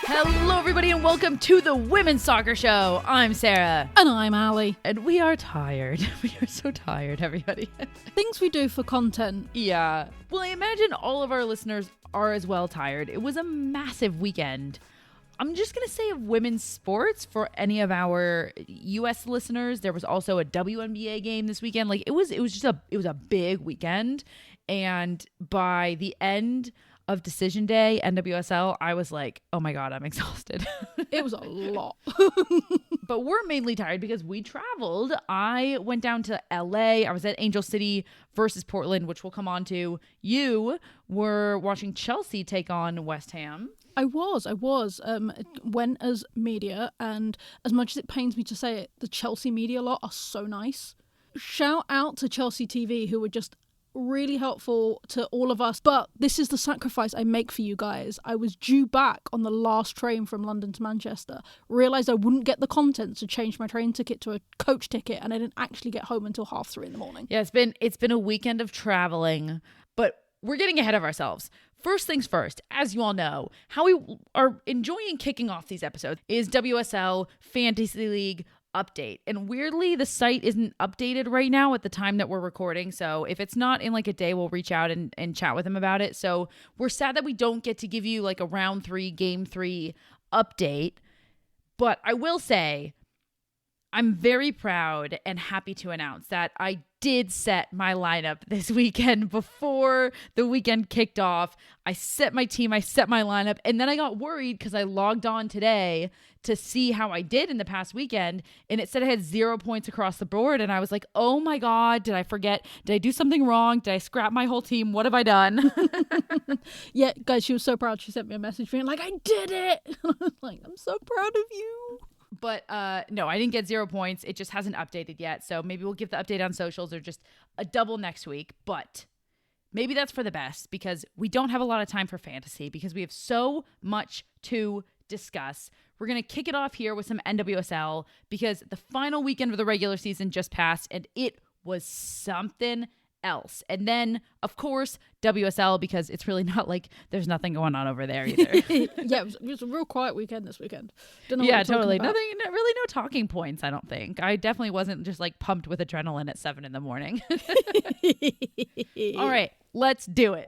Hello, everybody, and welcome to the Women's Soccer Show. I'm Sarah. And I'm Ali. And we are tired. We are so tired, everybody. Things we do for content. Yeah. Well, I imagine all of our listeners are as well tired. It was a massive weekend. I'm just going to say of women's sports for any of our US listeners. There was also a WNBA game this weekend. Like it was a big weekend. And by the end of decision day, NWSL, I was like, oh my God, I'm exhausted. It was a lot. But we're mainly tired because we traveled. I went down to LA. I was at Angel City versus Portland, which we'll come on to. You were watching Chelsea take on West Ham. I was. Went as media, and as much as it pains me to say it, the Chelsea media lot are so nice. Shout out to Chelsea TV, who were just really helpful to all of us. But this is the sacrifice I make for you guys. I was due back on the last train from London to Manchester, realised I wouldn't get the content to change my train ticket to a coach ticket, and I didn't actually get home until 3:30 in the morning. Yeah, it's been a weekend of traveling, but we're getting ahead of ourselves. First things first, as you all know, how we are enjoying kicking off these episodes is WSL Fantasy League update. And weirdly, the site isn't updated right now at the time that we're recording. So if it's not in like a day, we'll reach out and chat with them about it. So we're sad that we don't get to give you like a round 3, game 3 update. But I will say, I'm very proud and happy to announce that I did set my lineup this weekend before the weekend kicked off. I set my team, I set my lineup, and then I got worried because I logged on today to see how I did in the past weekend, and it said I had 0 points across the board, and I was like, oh my God, did I forget? Did I do something wrong? Did I scrap my whole team? What have I done? Yeah, guys, she was so proud. She sent me a message being like, I did it! I was like, I'm so proud of you. But no, I didn't get 0 points. It just hasn't updated yet. So maybe we'll give the update on socials or just a double next week. But maybe that's for the best because we don't have a lot of time for fantasy because we have so much to discuss. We're going to kick it off here with some NWSL because the final weekend of the regular season just passed and it was something else. And then, of course, WSL because it's really not like there's nothing going on over there either. Yeah, it was a real quiet weekend this weekend. Don't know yeah, what you're totally. talking about. Nothing, really no talking points, I don't think. I definitely wasn't just like pumped with adrenaline at 7 a.m. All right, let's do it.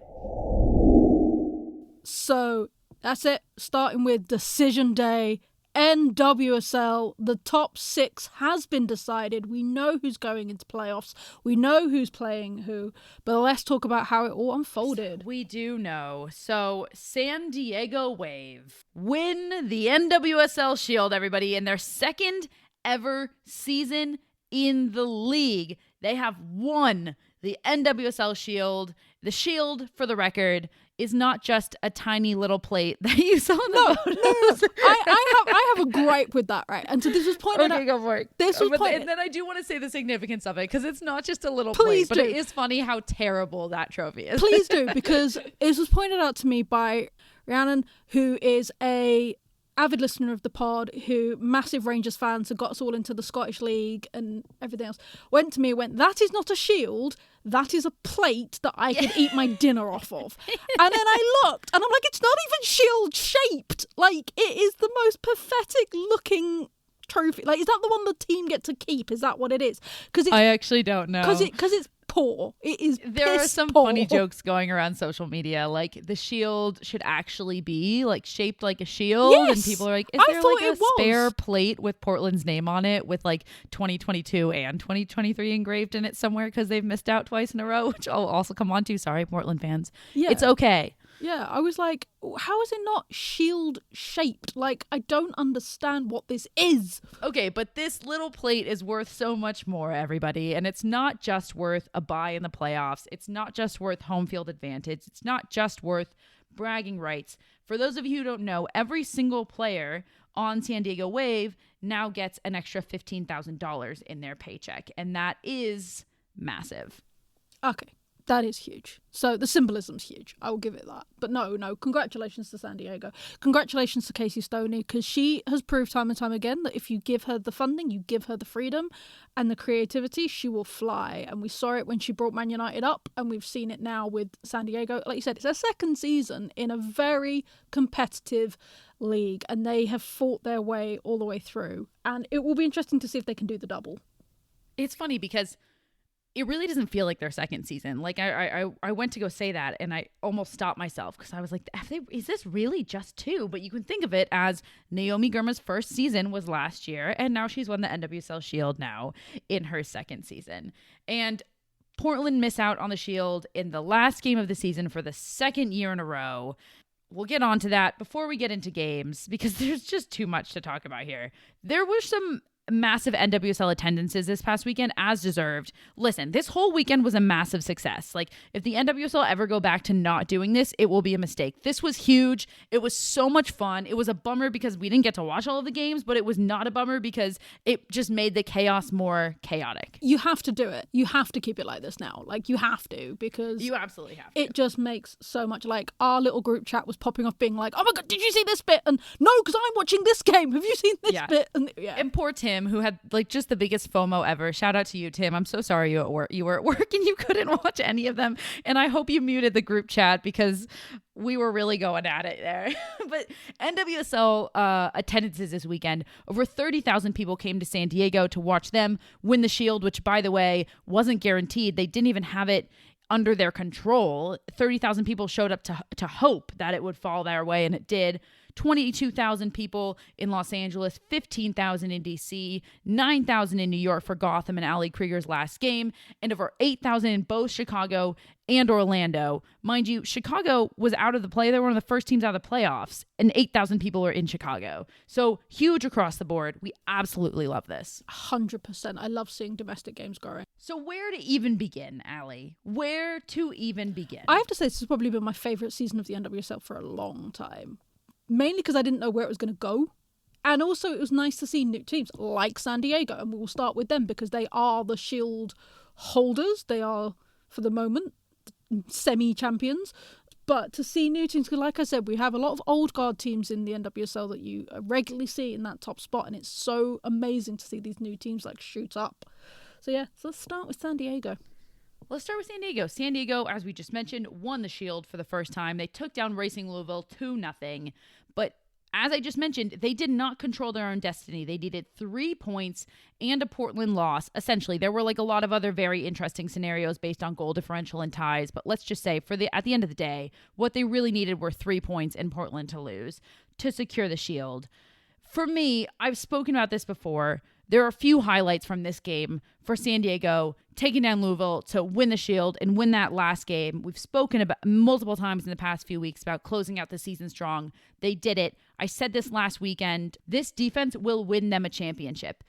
So that's it. Starting with decision day. NWSL, the top 6 has been decided. We know who's going into playoffs. We know who's playing who. But let's talk about how it all unfolded. We do know. So San Diego Wave win the NWSL Shield, everybody, in their second ever season in the league. They have won the NWSL Shield. The Shield, for the record, is not just a tiny little plate that you saw in the photos. I have a gripe with that, right? And so this was pointed out. Okay, go for it. And then I do want to say the significance of it because it's not just a little plate, but it is funny how terrible that trophy is. Please do, because it was pointed out to me by Rhiannon, who is a avid listener of the pod, who massive Rangers fan, so got us all into the Scottish League and everything else, went to me and went, that is not a shield, that is a plate that I could eat my dinner off of. And then I looked and I'm like, it's not even shield shaped. Like, it is the most pathetic looking trophy. Like, is that the one the team get to keep? Is that what it is? I actually don't know. Because it's poor. It is. There are some funny jokes going around social media, like the shield should actually be like shaped like a shield, yes! And people are like, "Is there like a spare plate with Portland's name on it with like 2022 and 2023 engraved in it somewhere because they've missed out twice in a row?" Which I'll also come on to. Sorry, Portland fans. Yeah, it's okay. Yeah, I was like, how is it not shield shaped? Like, I don't understand what this is. Okay, but this little plate is worth so much more, everybody. And it's not just worth a bye in the playoffs. It's not just worth home field advantage. It's not just worth bragging rights. For those of you who don't know, every single player on San Diego Wave now gets an extra $15,000 in their paycheck. And that is massive. Okay. That is huge. So the symbolism's huge. I will give it that. But no, congratulations to San Diego. Congratulations to Casey Stoney, because she has proved time and time again that if you give her the funding, you give her the freedom and the creativity, she will fly. And we saw it when she brought Man United up, and we've seen it now with San Diego. Like you said, it's their second season in a very competitive league, and they have fought their way all the way through. And it will be interesting to see if they can do the double. It's funny because it really doesn't feel like their second season. Like I went to go say that and I almost stopped myself because I was like, is this really just two? But you can think of it as Naomi Girma's first season was last year, and now she's won the NWSL Shield now in her second season. And Portland miss out on the Shield in the last game of the season for the second year in a row. We'll get on to that before we get into games because there's just too much to talk about here. There were some massive NWSL attendances this past weekend, as deserved. Listen, this whole weekend was a massive success. Like, if the NWSL ever go back to not doing this, it will be a mistake. This was huge. It was so much fun. It was a bummer because we didn't get to watch all of the games, but it was not a bummer because it just made the chaos more chaotic. You have to do it. You have to keep it like this now. Like, you have to, because you absolutely have to. It just makes so much. Like, our little group chat was popping off being like, oh my God, did you see this bit? And no, because I'm watching this game. Have you seen this bit? And poor Tim, who had like just the biggest FOMO ever. Shout out to you, Tim. I'm so sorry you were at work and you couldn't watch any of them. And I hope you muted the group chat because we were really going at it there. But NWSL attendances this weekend, over 30,000 people came to San Diego to watch them win the Shield, which, by the way, wasn't guaranteed. They didn't even have it under their control. 30,000 people showed up to hope that it would fall their way, and it did. 22,000 people in Los Angeles, 15,000 in DC, 9,000 in New York for Gotham and Ali Krieger's last game, and over 8,000 in both Chicago and Orlando. Mind you, Chicago was out of the play. They were one of the first teams out of the playoffs, and 8,000 people are in Chicago. So huge across the board. We absolutely love this. 100%. I love seeing domestic games growing. So where to even begin, Ali? Where to even begin? I have to say this has probably been my favourite season of the NWSL for a long time. Mainly because I didn't know where it was going to go. And also it was nice to see new teams like San Diego. And we'll start with them because they are the Shield holders. They are, for the moment, semi-champions. But to see new teams, because like I said, we have a lot of old guard teams in the NWSL that you regularly see in that top spot. And it's so amazing to see these new teams like shoot up. So yeah, so let's start with San Diego. Let's start with San Diego. San Diego, as we just mentioned, won the Shield for the first time. They took down Racing Louisville 2-0. But as I just mentioned, they did not control their own destiny. They needed 3 points and a Portland loss. Essentially, there were like a lot of other very interesting scenarios based on goal differential and ties. But let's just say, at the end of the day, what they really needed were 3 points and Portland to lose to secure the Shield. For me, I've spoken about this before. There are a few highlights from this game for San Diego taking down Louisville to win the Shield and win that last game. We've spoken about multiple times in the past few weeks about closing out the season strong. They did it. I said this last weekend. This defense will win them a championship.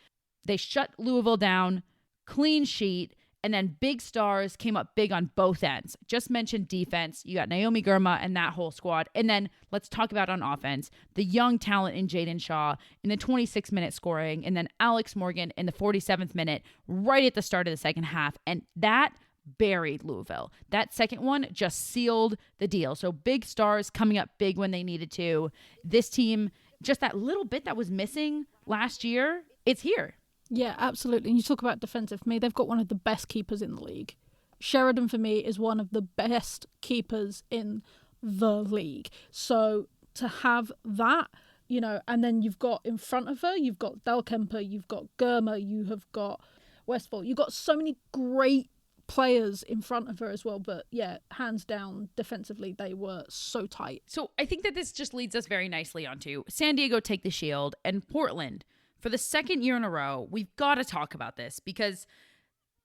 They shut Louisville down, clean sheet, and then big stars came up big on both ends. Just mentioned defense. You got Naomi Girma and that whole squad. And then let's talk about on offense. The young talent in Jaden Shaw in the 26th minute scoring. And then Alex Morgan in the 47th minute right at the start of the second half. And that buried Louisville. That second one just sealed the deal. So big stars coming up big when they needed to. This team, just that little bit that was missing last year, it's here. Yeah, absolutely. And you talk about defensive. For me, they've got one of the best keepers in the league. Sheridan, for me, is one of the best keepers in the league. So to have that, and then you've got in front of her, you've got Del Kemper, you've got Girma, you have got Westfall. You've got so many great players in front of her as well. But yeah, hands down, defensively, they were so tight. So I think that this just leads us very nicely onto San Diego take the Shield and Portland. For the second year in a row, we've got to talk about this because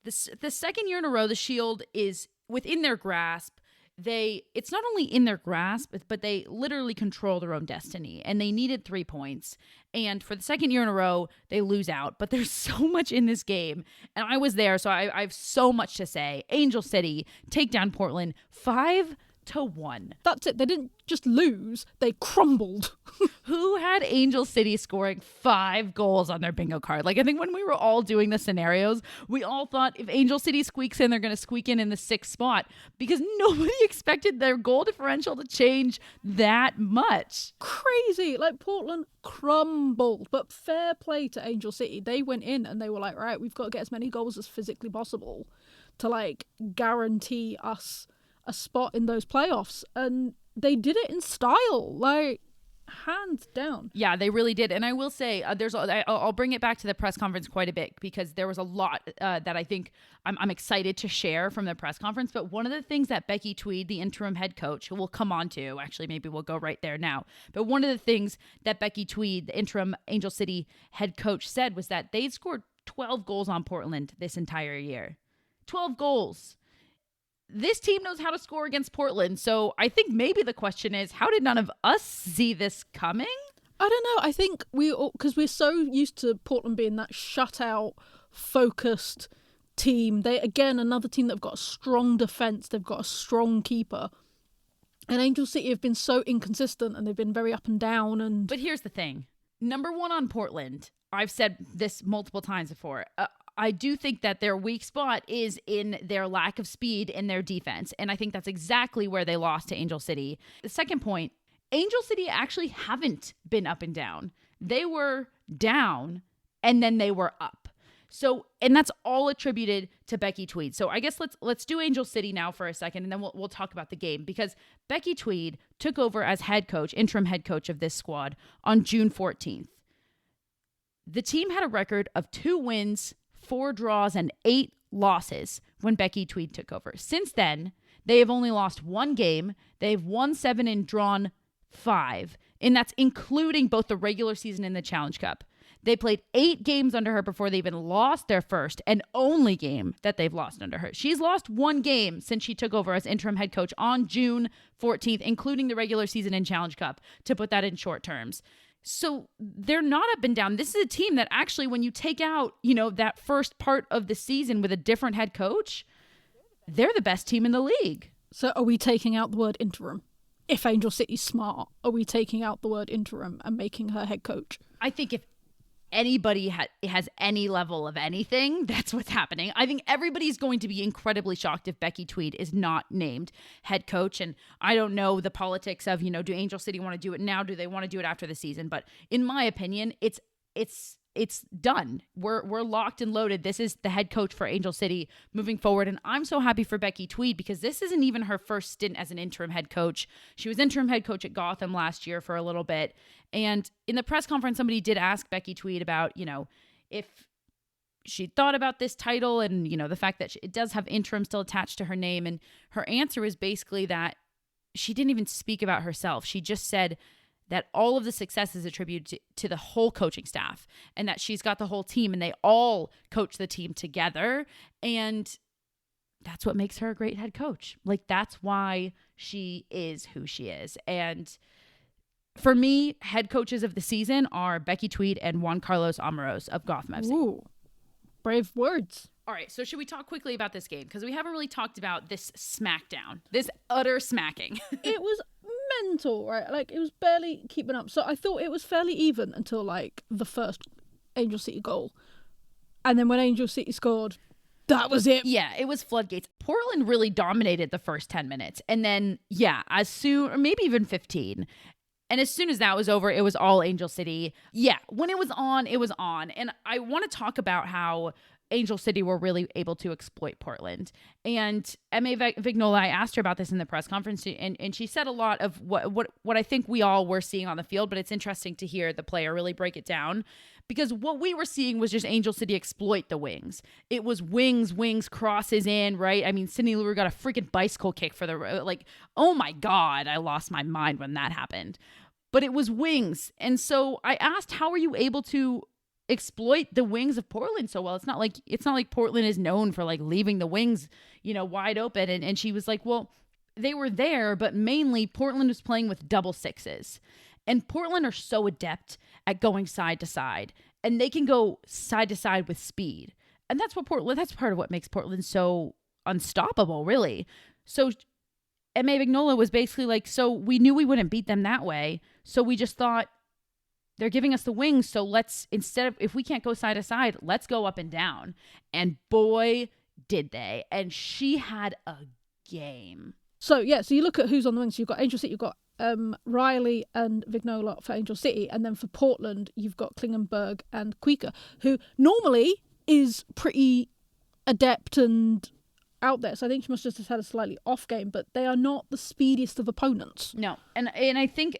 the second year in a row, the Shield is within their grasp. It's not only in their grasp, but they literally control their own destiny, and they needed 3 points. And for the second year in a row, they lose out. But there's so much in this game, and I was there, so I have so much to say. Angel City take down Portland 5-0. 6-1. That's it. They didn't just lose, they crumbled. Who had Angel City scoring 5 goals on their bingo card? Like, I think when we were all doing the scenarios, we all thought if Angel City squeaks in, they're going to squeak in the 6th spot, because nobody expected their goal differential to change that much. Crazy. Like, Portland crumbled. But fair play to Angel City. They went in and they were like, right, we've got to get as many goals as physically possible to, like, guarantee us a spot in those playoffs. And they did it in style. Like, hands down. Yeah, they really did. And I will say, I'll bring it back to the press conference quite a bit, because there was a lot that I think I'm excited to share from the press conference. But one of the things that Becky Tweed, the interim head coach, who we'll come on to, actually, maybe we'll go right there now. But one of the things that Becky Tweed, the interim Angel City head coach, said was that they'd scored 12 goals on Portland this entire year. 12 goals. This team knows how to score against Portland. So I think maybe the question is, how did none of us see this coming? I don't know. I think because we're so used to Portland being that shutout, focused team. They, again, another team that have got a strong defence. They've got a strong keeper. And Angel City have been so inconsistent, and they've been very up and down. But here's the thing. Number one on Portland, I've said this multiple times before, I do think that their weak spot is in their lack of speed in their defense. And I think that's exactly where they lost to Angel City. The second point, Angel City actually haven't been up and down. They were down and then they were up. So, and that's all attributed to Becky Tweed. So I guess let's do Angel City now for a second, and then we'll talk about the game, because Becky Tweed took over as head coach, interim head coach of this squad on June 14th. The team had a record of 2 wins, 4 draws, and 8 losses when Becky Tweed took over. Since then, they have only lost 1 game. They've won 7 and drawn 5, and that's including both the regular season and the Challenge Cup. They played 8 games under her before they even lost their first and only game that they've lost under her. She's lost 1 game since she took over as interim head coach on June 14th, including the regular season and Challenge Cup, to put that in short terms. So they're not up and down. This is a team that actually, when you take out, that first part of the season with a different head coach, they're the best team in the league. So are we taking out the word interim? If Angel City's smart, are we taking out the word interim and making her head coach? I think if anybody has any level of anything, that's what's happening. I think everybody's going to be incredibly shocked if Becky Tweed is not named head coach. And I don't know the politics of, do Angel City want to do it now? Do they want to do it after the season? But in my opinion, it's done. We're locked and loaded. This is the head coach for Angel City moving forward. And I'm so happy for Becky Tweed, because this isn't even her first stint as an interim head coach. She was interim head coach at Gotham last year for a little bit. And in the press conference, somebody did ask Becky Tweed about, if she thought about this title and, the fact that it does have interim still attached to her name. And her answer was basically that she didn't even speak about herself. She just said that all of the success is attributed to the whole coaching staff, and that she's got the whole team and they all coach the team together. And that's what makes her a great head coach. Like, that's why she is who she is. And for me, head coaches of the season are Becky Tweed and Juan Carlos Amoros of Gotham FC. Ooh, brave words. All right, so should we talk quickly about this game? Because we haven't really talked about this smackdown, this utter smacking. It was mental, right? Like, it was barely keeping up. So I thought it was fairly even until, like, the first Angel City goal. And then when Angel City scored, that was it. Yeah, it was floodgates. Portland really dominated the first 10 minutes. And then, as soon, or maybe even 15. And as soon as that was over, it was all Angel City. Yeah, when it was on, it was on. And I want to talk about how Angel City were really able to exploit Portland. And M.A. Vignola, I asked her about this in the press conference, and she said a lot of what I think we all were seeing on the field, but it's interesting to hear the player really break it down, because what we were seeing was just Angel City exploit the wings. It was wings, crosses in, right? I mean, Sydney Leroux got a freaking bicycle kick for oh my God, I lost my mind when that happened. But it was wings. And so I asked, how are you able to exploit the wings of Portland so well? It's not like Portland is known for like leaving the wings, wide open. And she was like, well, they were there, but mainly Portland was playing with double sixes. And Portland are so adept at going side to side, and they can go side to side with speed. And that's part of what makes Portland so unstoppable, really. So Eme Vignola was basically like, so we knew we wouldn't beat them that way. So we just thought they're giving us the wings. So let's, instead of, if we can't go side to side, let's go up and down. And boy, did they. And she had a game. So you look at who's on the wings. You've got Angel City, you've got Riley and Vignola for Angel City. And then for Portland, you've got Klingenberg and Kuika, who normally is pretty adept and out there. So I think she must just have had a slightly off game, but they are not the speediest of opponents. No. And I think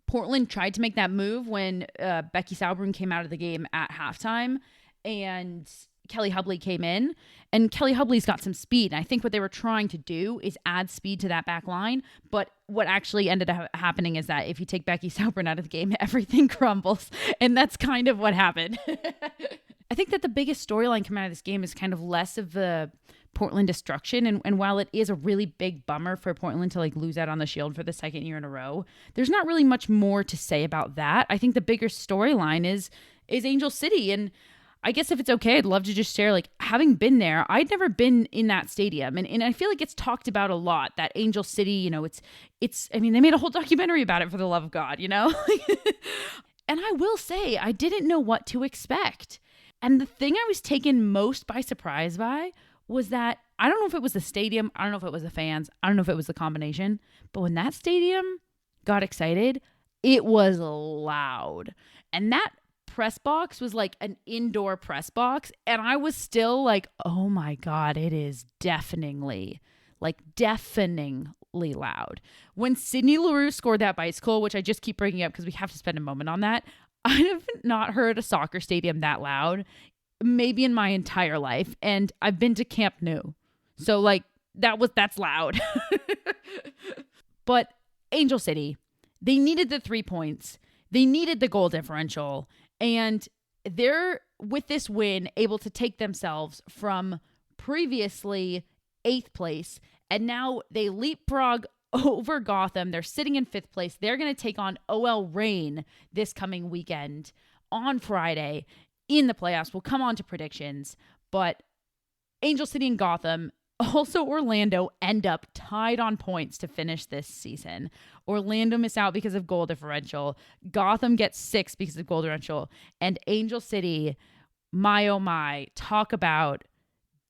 Portland tried to make that move when Becky Sauerbrunn came out of the game at halftime and Kelly Hubley came in. And Kelly Hubley's got some speed. And I think what they were trying to do is add speed to that back line. But what actually ended up happening is that if you take Becky Sauerbrunn out of the game, everything crumbles. And that's kind of what happened. I think that the biggest storyline coming out of this game is kind of less of the Portland destruction. And while it is a really big bummer for Portland to like lose out on the Shield for the second year in a row, there's not really much more to say about that. I think the bigger storyline is Angel City. And I guess if it's okay, I'd love to just share, like, having been there, I'd never been in that stadium. And I feel like it's talked about a lot, that Angel City, you know, it's, I mean, they made a whole documentary about it, for the love of God, you know? And I will say, I didn't know what to expect. And the thing I was taken most by surprise by was that, I don't know if it was the stadium, I don't know if it was the fans, I don't know if it was the combination, but when that stadium got excited, it was loud. And that press box was like an indoor press box, and I was still like, oh my God, it is deafeningly loud. When Sydney Leroux scored that bicycle, which I just keep bringing up because we have to spend a moment on that, I have not heard a soccer stadium that loud maybe in my entire life. And I've been to Camp Nou. So like that's loud. But Angel City, they needed the 3 points. They needed the goal differential. And they're, with this win, able to take themselves from previously 8th place. And now they leapfrog over Gotham. They're sitting in 5th place. They're going to take on OL Reign this coming weekend on Friday in the playoffs. We'll come on to predictions. But Angel City and Gotham, also Orlando, end up tied on points to finish this season. Orlando miss out because of goal differential. Gotham gets 6 because of goal differential. And Angel City, my oh my, talk about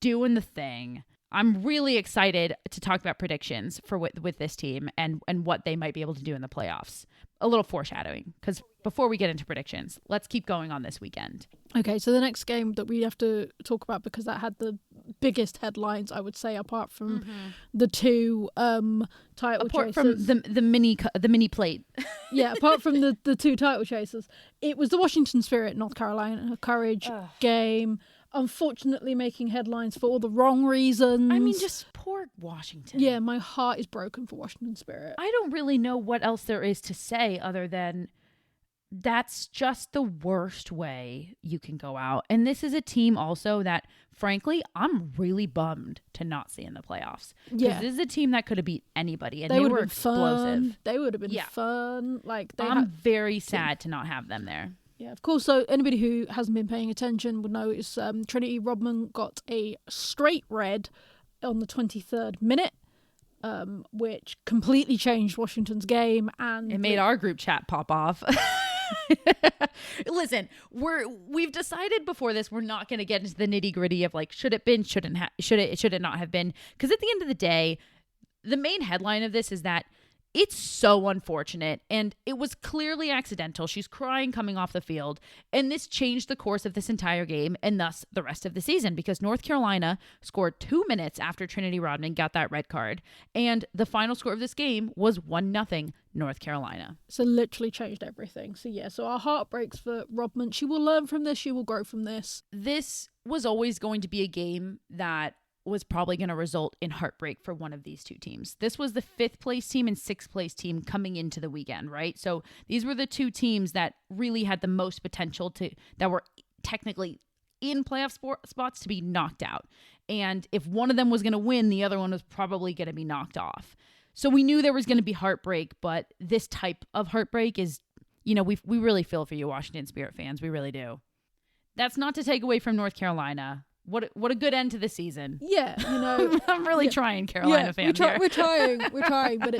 doing the thing. I'm really excited to talk about predictions for with this team and what they might be able to do in the playoffs. A little foreshadowing, because before we get into predictions, let's keep going on this weekend. Okay, so the next game that we have to talk about, because that had the biggest headlines, I would say, apart from the two title apart chasers. From the mini plate. Yeah, apart from the two title chasers, it was the Washington Spirit, North Carolina Courage game. Unfortunately making headlines for all the wrong reasons. I mean, just poor Washington. Yeah, my heart is broken for Washington Spirit. I don't really know what else there is to say other than that's just the worst way you can go out. And this is a team also that, frankly, I'm really bummed to not see in the playoffs. Yeah. This is a team that could have beat anybody, and they were explosive. Fun. They would have been fun. Like, I'm very sad to not have them there. Yeah, of course. So anybody who hasn't been paying attention would know it's Trinity Rodman got a straight red on the 23rd minute, which completely changed Washington's game, and it made our group chat pop off. Listen, we've decided before this we're not going to get into the nitty gritty of like should it not have been, because at the end of the day, the main headline of this is that it's so unfortunate, and it was clearly accidental. She's crying coming off the field, and this changed the course of this entire game and thus the rest of the season, because North Carolina scored 2 minutes after Trinity Rodman got that red card, and the final score of this game was 1-0 North Carolina. So literally changed everything. So yeah, so our heart breaks for Rodman. She will learn from this. She will grow from this. This was always going to be a game that was probably going to result in heartbreak for one of these two teams. This was the 5th place team and 6th place team coming into the weekend, right? So these were the two teams that really had the most potential that were technically in playoff spots to be knocked out. And if one of them was going to win, the other one was probably going to be knocked off. So we knew there was going to be heartbreak, but this type of heartbreak is, you know, we really feel for you, Washington Spirit fans. We really do. That's not to take away from North Carolina. What a good end to the season. Yeah, you know. I'm really trying, Carolina fans here. We're trying, but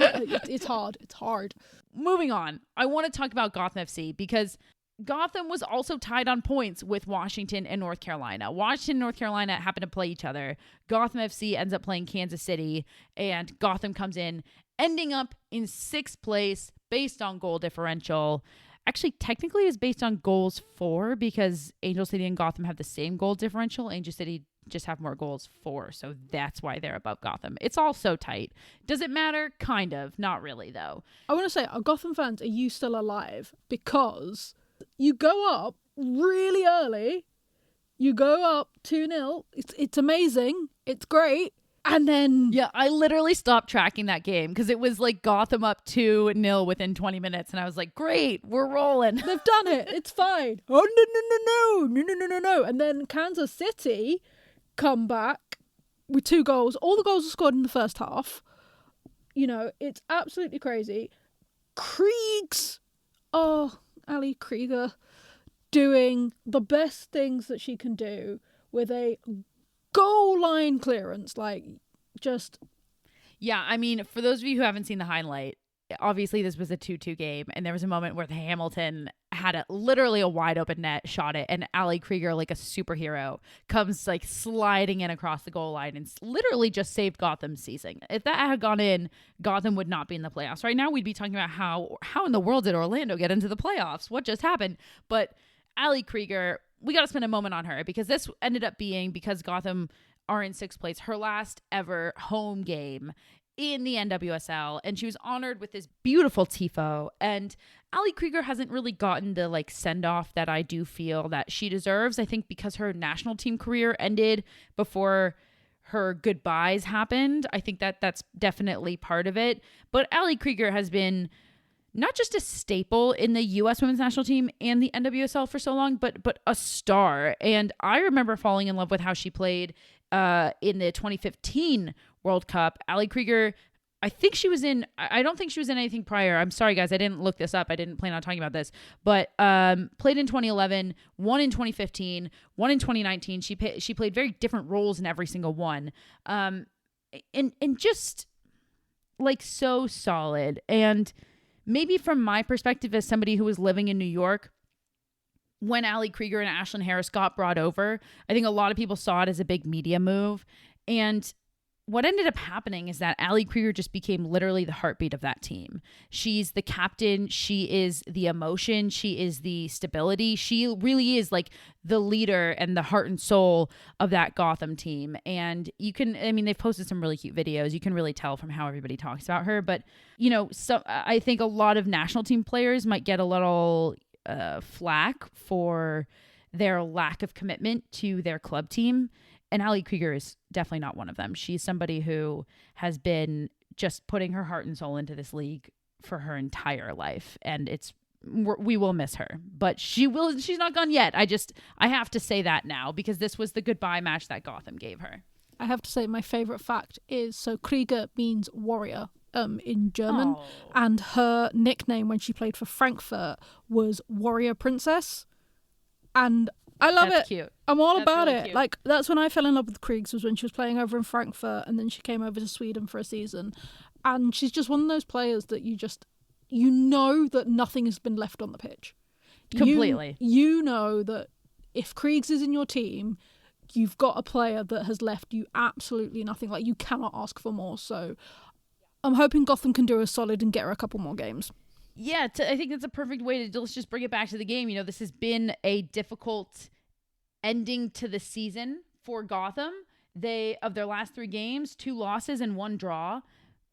it's hard. It's hard. Moving on, I want to talk about Gotham FC because Gotham was also tied on points with Washington and North Carolina. Washington and North Carolina happen to play each other. Gotham FC ends up playing Kansas City, and Gotham comes in, ending up in 6th place based on goal differential. Actually, technically, it's based on goals for, because Angel City and Gotham have the same goal differential. Angel City just have more goals for, so that's why they're above Gotham. It's all so tight. Does it matter? Kind of. Not really, though. I want to say, Gotham fans, are you still alive? Because you go up really early. You go up 2-0. It's amazing. It's great. And then... Yeah, I literally stopped tracking that game because it was like Gotham up 2-0 within 20 minutes. And I was like, great, we're rolling. They've done it. It's fine. Oh, no. And then Kansas City come back with 2 goals. All the goals are scored in the first half. You know, it's absolutely crazy. Kriegs. Oh, Ali Krieger doing the best things that she can do with a goal line clearance, like just... Yeah, I mean, for those of you who haven't seen the highlight, obviously this was a 2-2 game, and there was a moment where the Hamilton had literally a wide open net, shot it, and Ali Krieger, like a superhero, comes like sliding in across the goal line and literally just saved Gotham's season. If that had gone in, Gotham would not be in the playoffs. Right now, we'd be talking about how in the world did Orlando get into the playoffs? What just happened? But Ali Krieger, we got to spend a moment on her because this ended up being, because Gotham are in 6th place, her last ever home game in the NWSL, and she was honored with this beautiful tifo. And Ali Krieger hasn't really gotten the like send off that I do feel that she deserves. I think because her national team career ended before her goodbyes happened. I think that's definitely part of it. But Ali Krieger has been not just a staple in the U.S. women's national team and the NWSL for so long, but a star. And I remember falling in love with how she played in the 2015 World Cup. Ali Krieger, I think she was in, I don't think she was in anything prior. I'm sorry, guys. I didn't look this up. I didn't plan on talking about this. But played in 2011, won in 2015, won in 2019. She played very different roles in every single one. And just like so solid. And maybe from my perspective as somebody who was living in New York, when Ali Krieger and Ashlyn Harris got brought over, I think a lot of people saw it as a big media move. And what ended up happening is that Ali Krieger just became literally the heartbeat of that team. She's the captain. She is the emotion. She is the stability. She really is like the leader and the heart and soul of that Gotham team. And you can, I mean, they've posted some really cute videos. You can really tell from how everybody talks about her. But, you know, so I think a lot of national team players might get a little flack for their lack of commitment to their club team. And Ali Krieger is definitely not one of them. She's somebody who has been just putting her heart and soul into this league for her entire life. And we will miss her, but she's not gone yet. I have to say that now because this was the goodbye match that Gotham gave her. I have to say my favorite fact is, so Krieger means warrior in German. Oh. And her nickname when she played for Frankfurt was Warrior Princess. And I love That's it. Cute. I'm all That's about really it. cute. Like, that's when I fell in love with Kriegs, was when she was playing over in Frankfurt, and then she came over to Sweden for a season. And she's just one of those players that you know that nothing has been left on the pitch. Completely. You know that if Kriegs is in your team, you've got a player that has left you absolutely nothing. Like, you cannot ask for more. So I'm hoping Gotham can do a solid and get her a couple more games. Yeah, I think that's a perfect way to let's just bring it back to the game. You know, this has been a difficult ending to the season for Gotham. Of their last 3 games, 2 losses and 1 draw.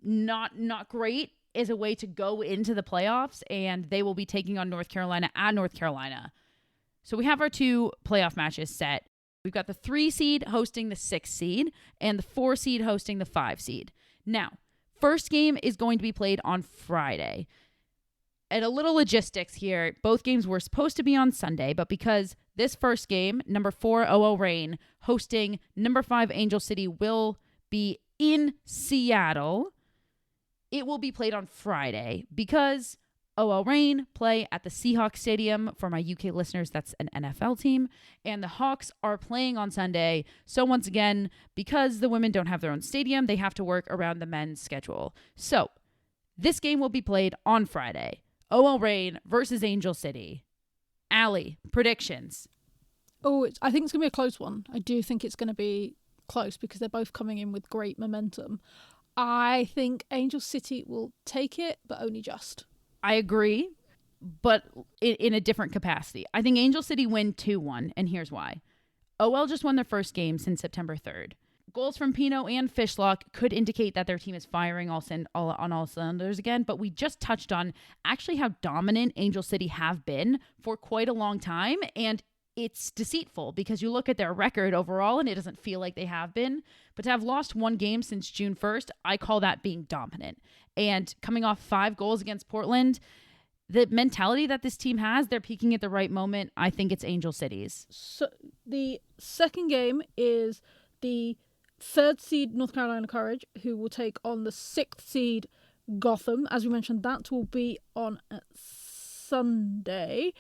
Not great as a way to go into the playoffs, and they will be taking on North Carolina at North Carolina. So we have our 2 playoff matches set. We've got the 3 seed hosting the 6 seed and the 4 seed hosting the 5 seed. Now, first game is going to be played on Friday. And a little logistics here. Both games were supposed to be on Sunday, but because this first game, number 4 OO Reign, hosting number 5 Angel City, will be in Seattle, it will be played on Friday because OL Reign play at the Seahawks Stadium. For my UK listeners, that's an NFL team. And the Hawks are playing on Sunday. So once again, because the women don't have their own stadium, they have to work around the men's schedule. So this game will be played on Friday. OL Reign versus Angel City. Allie, predictions. I think it's going to be a close one. I do think it's going to be close because they're both coming in with great momentum. I think Angel City will take it, but only just. I agree, but in a different capacity. I think Angel City win 2-1, and here's why. OL just won their first game since September 3rd. Goals from Pino and Fishlock could indicate that their team is firing on all cylinders again, but we just touched on actually how dominant Angel City have been for quite a long time, and it's deceitful because you look at their record overall and it doesn't feel like they have been. But to have lost one game since June 1st, I call that being dominant. And coming off 5 goals against Portland, the mentality that this team has, they're peaking at the right moment. I think it's Angel City's. So the second game is the 3rd seed North Carolina Courage, who will take on the 6th seed Gotham. As we mentioned, that will be on Sunday.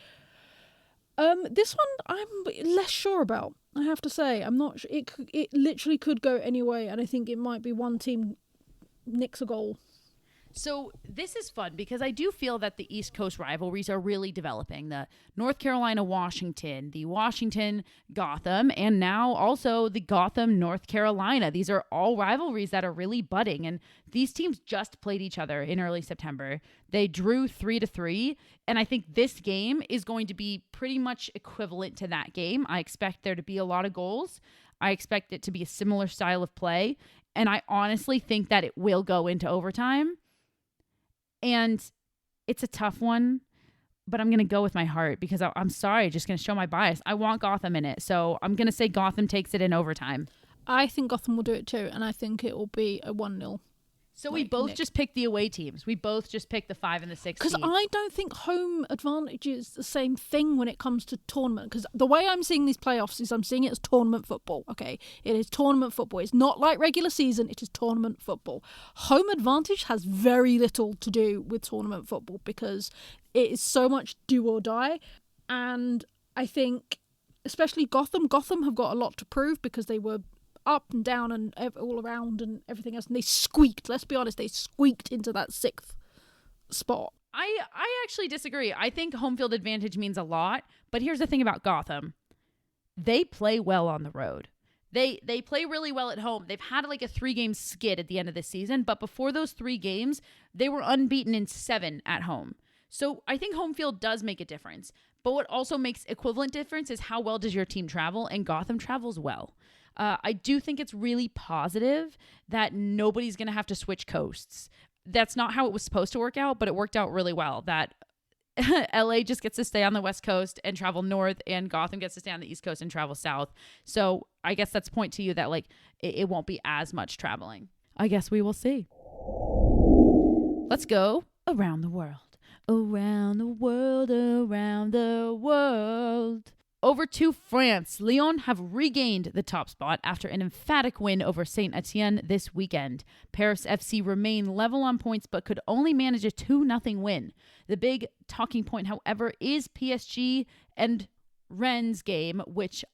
This one I'm less sure about, I have to say. I'm not sure. It literally could go any way, and I think it might be one team nicks a goal. So this is fun because I do feel that the East Coast rivalries are really developing. The North Carolina-Washington, the Washington-Gotham, and now also the Gotham-North Carolina. These are all rivalries that are really budding, and these teams just played each other in early September. They drew 3-3, and I think this game is going to be pretty much equivalent to that game. I expect there to be a lot of goals. I expect it to be a similar style of play, and I honestly think that it will go into overtime. And it's a tough one, but I'm going to go with my heart because I'm sorry, just going to show my bias. I want Gotham in it, so I'm going to say Gotham takes it in overtime. I think Gotham will do it too, and I think it will be a 1-0. So we both just picked the away teams. We both just picked the 5 and the 6 Because seed. I don't think home advantage is the same thing when it comes to tournament. Because the way I'm seeing these playoffs is I'm seeing it as tournament football. Okay, it is tournament football. It's not like regular season. It is tournament football. Home advantage has very little to do with tournament football because it is so much do or die. And I think, especially Gotham have got a lot to prove because they were up and down and all around and everything else, and they squeaked. Let's be honest, they squeaked into that 6th spot. I actually disagree. I think home field advantage means a lot, but here's the thing about Gotham. They play well on the road. They play really well at home. They've had like a 3-game skid at the end of the season, but before those 3 games, they were unbeaten in 7 at home. So I think home field does make a difference, but what also makes equivalent difference is how well does your team travel, and Gotham travels well. I do think it's really positive that nobody's going to have to switch coasts. That's not how it was supposed to work out, but it worked out really well that LA just gets to stay on the West Coast and travel north, and Gotham gets to stay on the East Coast and travel south. So I guess that's a point to you that like it won't be as much traveling. I guess we will see. Let's go around the world. Around the world, around the world. Over to France, Lyon have regained the top spot after an emphatic win over Saint Etienne this weekend. Paris FC remain level on points but could only manage a 2-0 win. The big talking point, however, is PSG and Rennes' game, which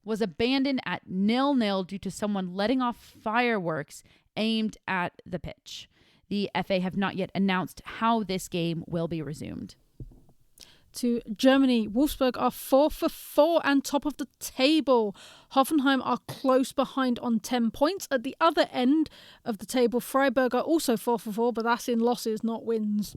was abandoned at 0-0 due to someone letting off fireworks aimed at the pitch. The FA have not yet announced how this game will be resumed. To Germany, Wolfsburg are 4 for 4 and top of the table. Hoffenheim are close behind on 10 points. At the other end of the table, Freiburg are also 4 for 4, but that's in losses, not wins.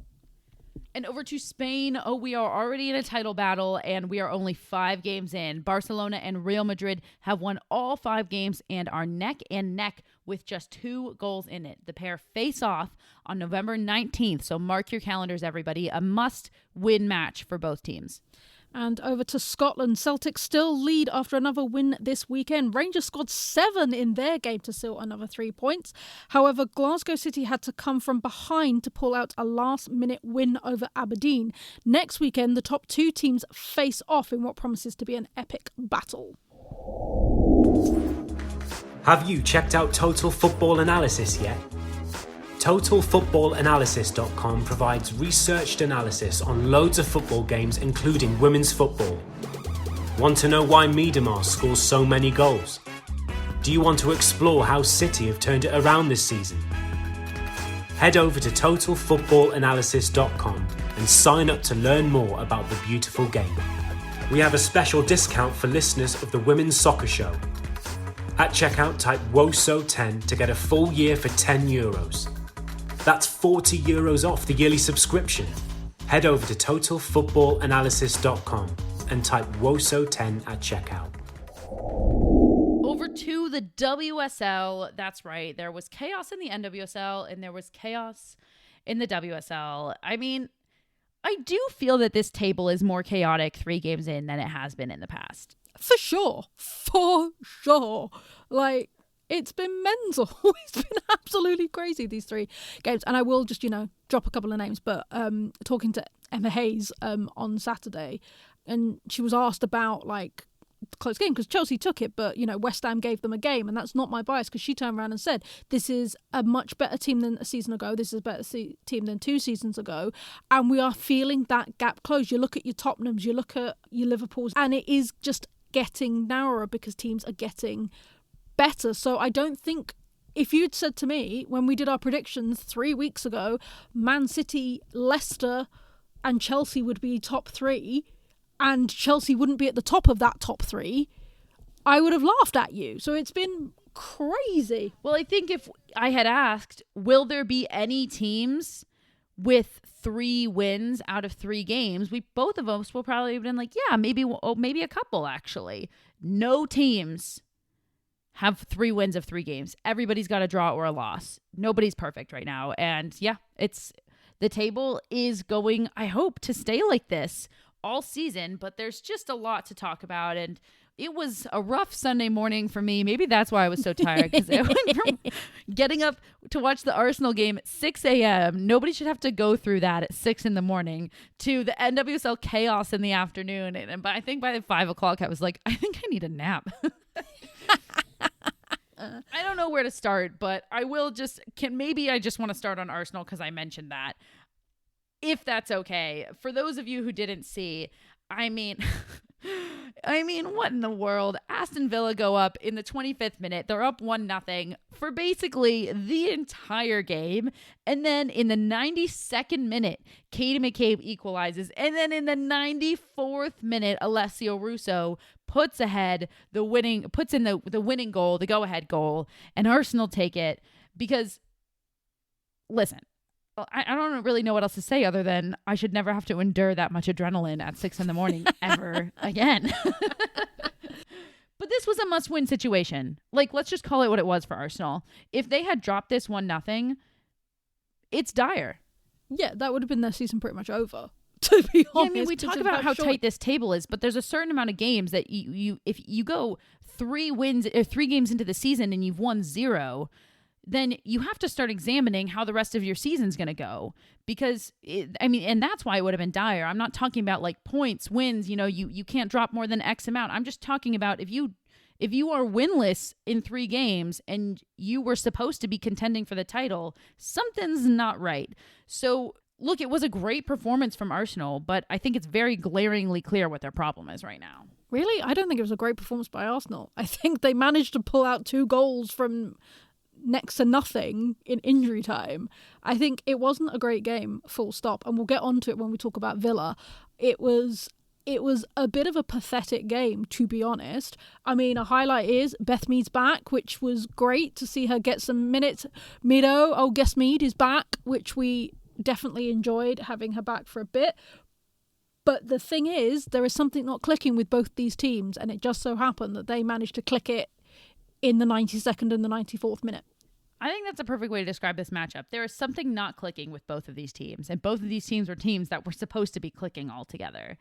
And over to Spain. Oh, we are already in a title battle, and we are only 5 games in. Barcelona and Real Madrid have won all 5 games and are neck and neck with just 2 goals in it. The pair face off on November 19th, so mark your calendars, everybody. A must-win match for both teams. And over to Scotland, Celtic still lead after another win this weekend. Rangers scored 7 in their game to seal another 3 points. However, Glasgow City had to come from behind to pull out a last-minute win over Aberdeen. Next weekend, the top 2 teams face off in what promises to be an epic battle. Have you checked out Total Football Analysis yet? TotalFootballAnalysis.com provides researched analysis on loads of football games, including women's football. Want to know why Miedemar scores so many goals? Do you want to explore how City have turned it around this season? Head over to TotalFootballAnalysis.com and sign up to learn more about the beautiful game. We have a special discount for listeners of the Women's Soccer Show. At checkout, type WOSO10 to get a full year for €10. That's €40 off the yearly subscription. Head over to TotalFootballAnalysis.com and type WOSO10 at checkout. Over to the WSL. That's right. There was chaos in the NWSL and there was chaos in the WSL. I mean, I do feel that this table is more chaotic 3 games in than it has been in the past. For sure. For sure. Like, it's been mental. It's been absolutely crazy, these 3 games. And I will just, drop a couple of names. But talking to Emma Hayes on Saturday, and she was asked about, like, the close game, because Chelsea took it, but, West Ham gave them a game. And that's not my bias, because she turned around and said, this is a much better team than a season ago. This is a better team than 2 seasons ago. And we are feeling that gap close. You look at your Tottenhams, you look at your Liverpools, and it is just getting narrower because teams are getting better. So I don't think, if you'd said to me when we did our predictions 3 weeks ago, Man City, Leicester and Chelsea would be top 3 and Chelsea wouldn't be at the top of that top 3, I would have laughed at you. So it's been crazy. Well, I think if I had asked, will there be any teams with 3 wins out of 3 games, both of us will probably have been like, yeah, maybe a couple, actually. No teams have 3 wins of 3 games. Everybody's got a draw or a loss. Nobody's perfect right now. And yeah, the table is going, I hope, to stay like this all season, but there's just a lot to talk about. And it was a rough Sunday morning for me. Maybe that's why I was so tired, because it went from getting up to watch the Arsenal game at 6 a.m. Nobody should have to go through that at 6 in the morning, to the NWSL chaos in the afternoon. And I think by 5 o'clock, I was like, I think I need a nap. I don't know where to start, but I will maybe I just want to start on Arsenal because I mentioned that. If that's okay. For those of you who didn't see, I mean, what in the world? Aston Villa go up in the 25th minute. They're up 1-0 for basically the entire game. And then in the 92nd minute, Katie McCabe equalizes. And then in the 94th minute, Alessio Russo puts in the winning goal, the go-ahead goal, and Arsenal take it because, listen, I don't really know what else to say other than I should never have to endure that much adrenaline at 6 a.m. ever again. But this was a must-win situation. Like, let's just call it what it was for Arsenal. If they had dropped this 1-0, it's dire. Yeah, that would have been their season pretty much over, to be honest. Yeah, I mean, we talk about how tight this table is, but there's a certain amount of games that if you go 3 games into the season and you've won 0, then you have to start examining how the rest of your season's going to go, because and that's why it would have been dire. I'm not talking about like points, wins, you can't drop more than X amount. I'm just talking about if you are winless in 3 games and you were supposed to be contending for the title, something's not right. So look, it was a great performance from Arsenal, but I think it's very glaringly clear what their problem is right now. Really? I don't think it was a great performance by Arsenal. I think they managed to pull out 2 goals from next to nothing in injury time. I think it wasn't a great game, full stop. And we'll get onto it when we talk about Villa. It was a bit of a pathetic game, to be honest. I mean, a highlight is Beth Mead's back, which was great to see her get some minutes. Guess Mead is back, which we definitely enjoyed having her back for a bit. But the thing is, there is something not clicking with both these teams, and it just so happened that they managed to click it in the 92nd and the 94th minute. I think that's a perfect way to describe this matchup. There is something not clicking with both of these teams, and both of these teams were teams that were supposed to be clicking all together.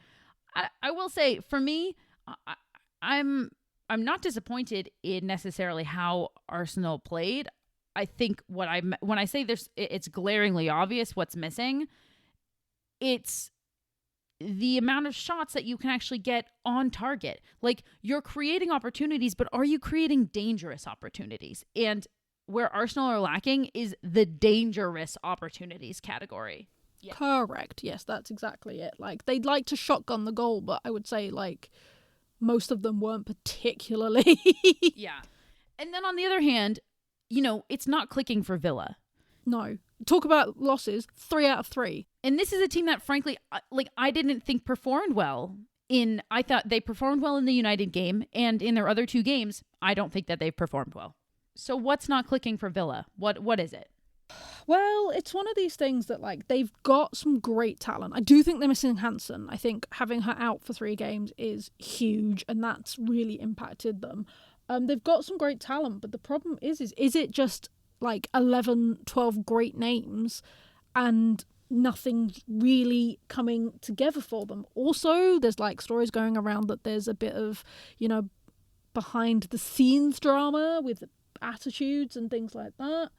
I will say, for me, I'm not disappointed in necessarily how Arsenal played. I think when I say it's glaringly obvious what's missing, it's the amount of shots that you can actually get on target. Like, you're creating opportunities, but are you creating dangerous opportunities? And where Arsenal are lacking is the dangerous opportunities category. Yeah. Correct. Yes, that's exactly it. Like, they'd like to shotgun the goal, but I would say, like, most of them weren't particularly. Yeah. And then on the other hand, you know, it's not clicking for Villa. No. Talk about losses, 3 out of 3. And this is a team that, frankly, I didn't think performed well. I thought they performed well in the United game, and in their other 2 games, I don't think that they've performed well. So what's not clicking for Villa? What is it? Well, it's one of these things that, like, they've got some great talent. I do think they're missing Hansen. I think having her out for 3 games is huge, and that's really impacted them. They've got some great talent, but the problem is it just, like, 11, 12 great names, and nothing's really coming together for them. Also, there's, like, stories going around that there's a bit of, you know, behind the scenes drama with attitudes and things like that.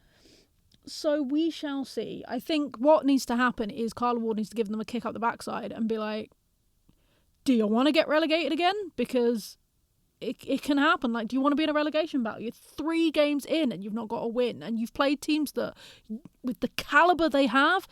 So we shall see. I think what needs to happen is Carla Ward needs to give them a kick up the backside and be like, do you want to get relegated again? Because it can happen. Like, do you want to be in a relegation battle? You're 3 games in and you've not got a win, and you've played teams that, with the calibre they have,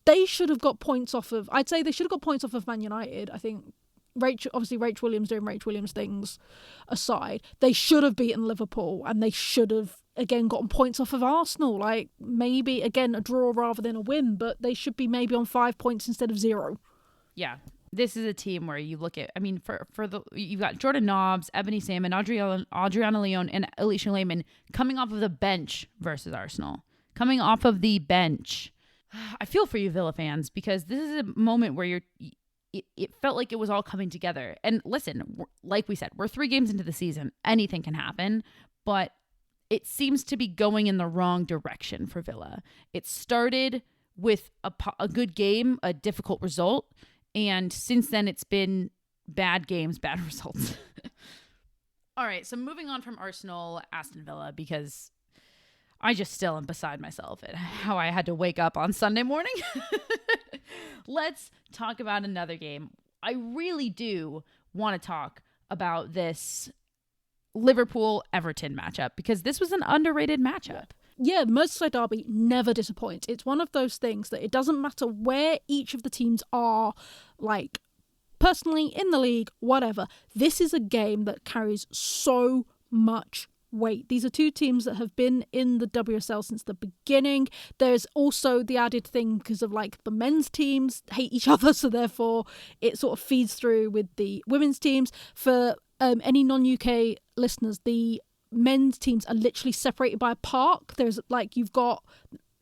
they should have got points off of... I'd say they should have got points off of Man United. I think Rach Williams doing Rach Williams things aside, they should have beaten Liverpool, and they should have, again, gotten points off of Arsenal. Like, maybe, again, a draw rather than a win, but they should be maybe on 5 points instead of 0. Yeah. This is a team where you look at, I mean, you've got Jordan Nobbs, Ebony Salmon, Adriana Leon, and Alicia Lehman coming off of the bench versus Arsenal. Coming off of the bench. I feel for you, Villa fans, because this is a moment where it felt like it was all coming together. And listen, like we said, we're 3 games into the season. Anything can happen, but it seems to be going in the wrong direction for Villa. It started with a good game, a difficult result, and since then it's been bad games, bad results. All right, so moving on from Arsenal, Aston Villa, because I just still am beside myself at how I had to wake up on Sunday morning. Let's talk about another game. I really do want to talk about this Liverpool-Everton matchup, because this was an underrated matchup. Yeah, Merseyside derby never disappoints. It's one of those things that it doesn't matter where each of the teams are, like, personally, in the league, whatever. This is a game that carries so much weight. These are 2 teams that have been in the WSL since the beginning. There's also the added thing because of, like, the men's teams hate each other, so therefore it sort of feeds through with the women's teams. For any non-UK listeners, the men's teams are literally separated by a park. There's, like, you've got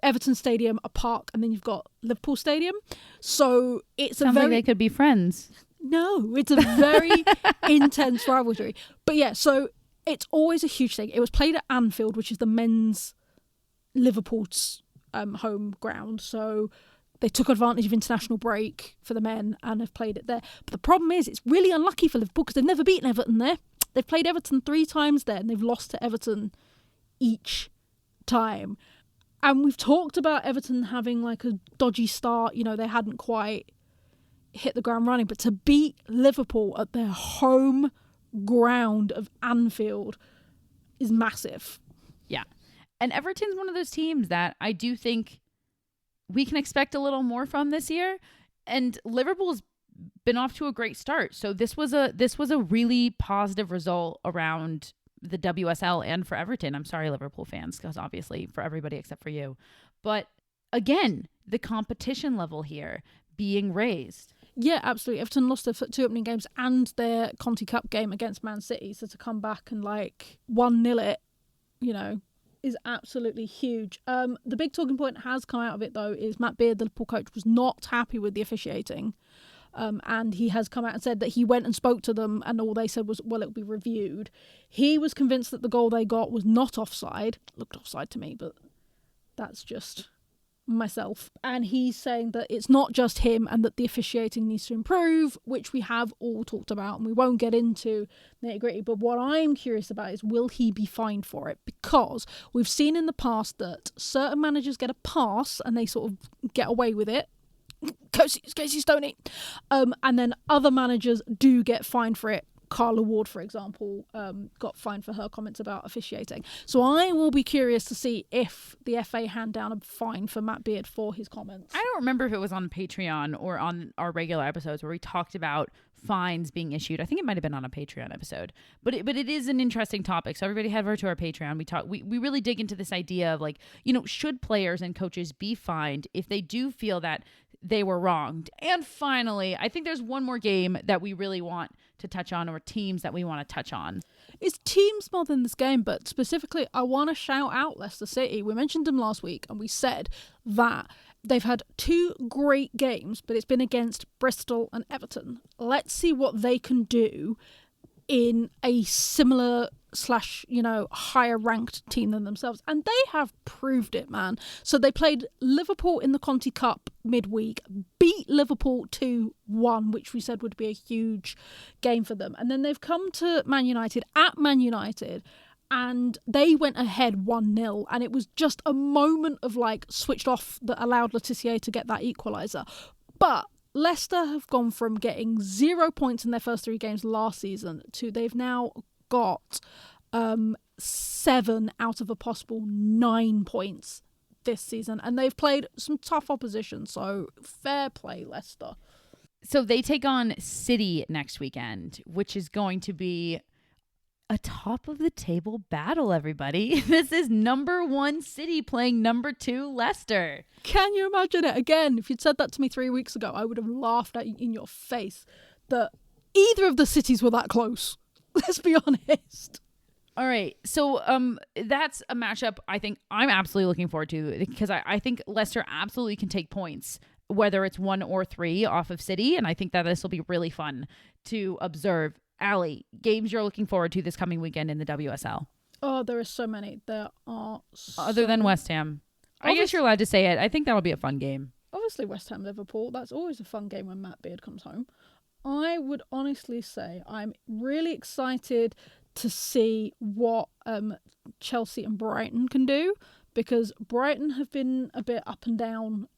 Everton Stadium, a park, and then you've got Liverpool Stadium. So it's Sounds like they could be friends. No, it's a very intense rivalry. But yeah, so it's always a huge thing. It was played at Anfield, which is the men's Liverpool's home ground. So they took advantage of international break for the men and have played it there. But the problem is, it's really unlucky for Liverpool because they've never beaten Everton there. They've played Everton 3 times there, and they've lost to Everton each time. And we've talked about Everton having, like, a dodgy start. You know, they hadn't quite hit the ground running. But to beat Liverpool at their home ground of Anfield is massive. Yeah. And Everton's one of those teams that I do think we can expect a little more from this year. And Liverpool's been off to a great start. So this was a really positive result around the WSL and for Everton. I'm sorry, Liverpool fans, because obviously for everybody except for you. But again, the competition level here being raised. Yeah, absolutely. Everton lost their 2 opening games and their Conti Cup game against Man City. So to come back and, like, 1-0 it, you know, is absolutely huge. The big talking point has come out of it, though, is Matt Beard, the Liverpool coach, was not happy with the officiating. And he has come out and said that he went and spoke to them and all they said was, well, it'll be reviewed. He was convinced that the goal they got was not offside. Looked offside to me, but that's just myself. And he's saying that it's not just him and that the officiating needs to improve, which we have all talked about and we won't get into nitty-gritty. But what I'm curious about is, will he be fined for it? Because we've seen in the past that certain managers get a pass and they sort of get away with it. Casey Stoney. And then other managers do get fined for it Carla Ward, for example, got fined for her comments about officiating. So I will be curious to see if the FA hand down a fine for Matt Beard for his comments. I don't remember if it was on Patreon or on our regular episodes where we talked about fines being issued. I think it might have been on a Patreon episode, but it is an interesting topic. So everybody head over to our Patreon. We really dig into this idea of like, should players and coaches be fined if they do feel that they were wronged? And finally, I think there's one more game that we really want to touch on, or teams that we want to touch on. It's teams more than this game, but specifically, I want to shout out Leicester City. We mentioned them last week, and we said that they've had 2 great games, but it's been against Bristol and Everton. Let's see what they can do in a similar / higher ranked team than themselves. And they have proved it, man. So they played Liverpool in the Conti Cup midweek, beat Liverpool 2-1, which we said would be a huge game for them. And then they've come to Man United at Man United, and they went ahead 1-0, and it was just a moment of switched off that allowed Letitia to get that equaliser. But Leicester have gone from getting 0 points in their first 3 games last season to they've now got 7 out of a possible 9 points this season, and they've played some tough opposition, so fair play, Leicester. So they take on City next weekend, which is going to be a top of the table battle, everybody. This is number 1 City playing number 2 Leicester. Can you imagine it? Again, if you'd said that to me 3 weeks ago, I would have laughed at you in your face that either of the cities were that close. Let's be honest. All right. So that's a matchup I think I'm absolutely looking forward to, because I think Leicester absolutely can take points, whether it's 1 or 3 off of City. And I think that this will be really fun to observe. Allie, games you're looking forward to this coming weekend in the WSL? Oh, there are so many. There are so Other than West Ham. I guess you're allowed to say it. I think that'll be a fun game. Obviously West Ham Liverpool. That's always a fun game when Matt Beard comes home. I would honestly say I'm really excited to see what Chelsea and Brighton can do, because Brighton have been a bit up and down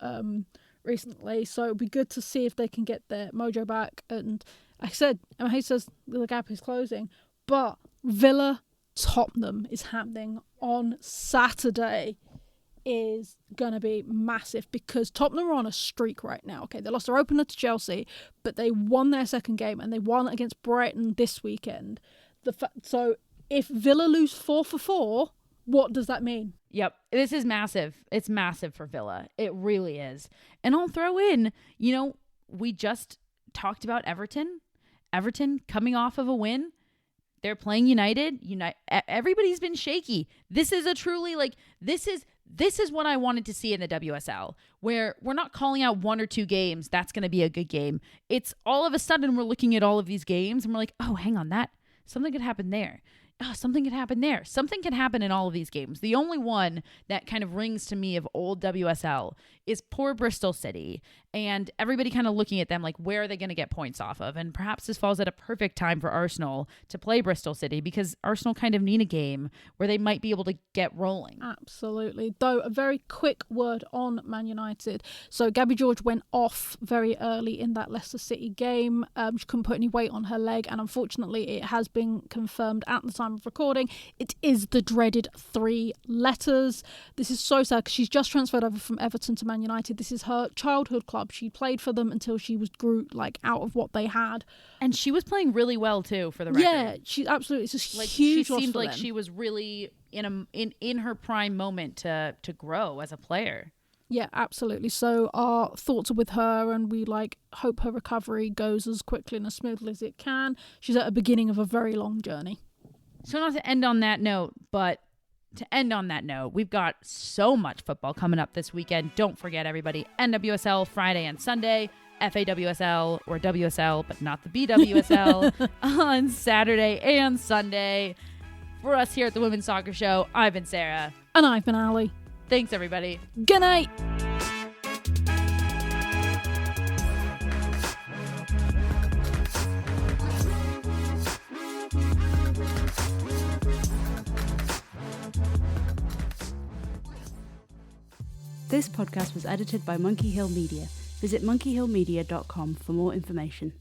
recently, so it'd be good to see if they can get their mojo back. And like I said, Emma Hayes says the gap is closing, but Villa Tottenham is happening on Saturday. Is going to be massive, because Tottenham are on a streak right now. Okay, they lost their opener to Chelsea, but they won their second game, and they won against Brighton this weekend. So if Villa lose 4-4, what does that mean? Yep, this is massive. It's massive for Villa. It really is. And I'll throw in, we just talked about Everton. Everton coming off of a win. They're playing United. Everybody's been shaky. This is a truly this is what I wanted to see in the WSL, where we're not calling out 1 or 2 games. That's going to be a good game. It's all of a sudden we're looking at all of these games and we're like, oh, hang on, something could happen there. Oh, something could happen there. Something can happen in all of these games. The only one that kind of rings to me of old WSL is poor Bristol City, and everybody kind of looking at them like, where are they going to get points off of? And perhaps this falls at a perfect time for Arsenal to play Bristol City, because Arsenal kind of need a game where they might be able to get rolling. Absolutely. Though, a very quick word on Man United. So Gabby George went off very early in that Leicester City game. She couldn't put any weight on her leg, and unfortunately it has been confirmed at the time of recording. It is the dreaded 3 letters. This is so sad, because she's just transferred over from Everton to Man United. This is her childhood club. She played for them until she grew out of what they had, and she was playing really well too, for the record. Yeah, she absolutely. It's just huge. She seemed like she was really in her prime moment to grow as a player. Yeah, absolutely. So our thoughts are with her, and we hope her recovery goes as quickly and as smoothly as it can. She's at the beginning of a very long journey. So not to end on that note, but to end on that note, we've got so much football coming up this weekend. Don't forget, everybody, NWSL Friday and Sunday, FAWSL or WSL, but not the BWSL, on Saturday and Sunday. For us here at the Women's Soccer Show, I've been Sarah. And I've been Ali. Thanks, everybody. Good night. This podcast was edited by Monkey Hill Media. Visit monkeyhillmedia.com for more information.